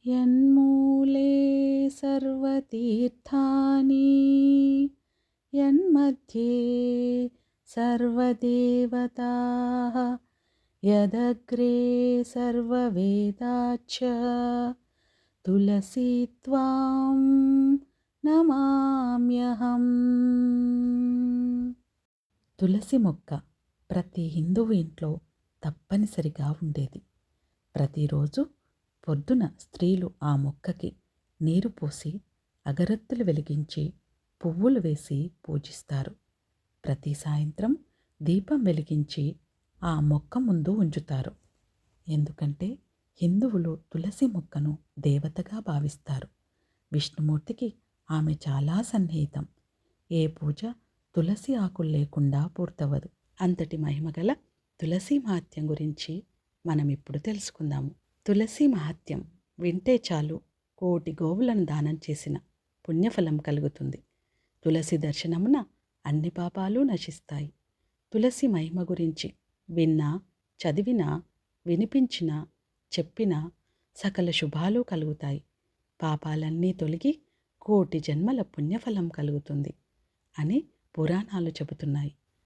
యన్మూలే సర్వతీర్థాని యన్మధ్యే సర్వదేవతాః యదగ్రే సర్వవేదాశ్చ తులసీ త్వాం నమామ్యహం. తులసి మొక్క ప్రతి హిందువు ఇంట్లో తప్పనిసరిగా ఉండేది. ప్రతిరోజు పొద్దున స్త్రీలు ఆ మొక్కకి నీరు పోసి అగరత్తులు వెలిగించి పువ్వులు వేసి పూజిస్తారు. ప్రతి సాయంత్రం దీపం వెలిగించి ఆ మొక్క ముందు ఉంచుతారు. ఎందుకంటే హిందువులు తులసి మొక్కను దేవతగా భావిస్తారు. విష్ణుమూర్తికి ఆమె చాలా సన్నిహితం. ఏ పూజ తులసి ఆకులు లేకుండా పూర్తవదు. అంతటి మహిమగల తులసి మహత్యం గురించి మనం ఇప్పుడు తెలుసుకుందాము. తులసి మహత్యం వింటే చాలు కోటి గోవులను దానం చేసిన పుణ్యఫలం కలుగుతుంది. తులసి దర్శనమున అన్ని పాపాలు నశిస్తాయి. తులసి మహిమ గురించి విన్నా, చదివినా, వినిపించినా, చెప్పినా సకల శుభాలు కలుగుతాయి. పాపాలన్నీ తొలగి కోటి జన్మల పుణ్యఫలం కలుగుతుంది అని పురాణాలు చెబుతున్నాయి.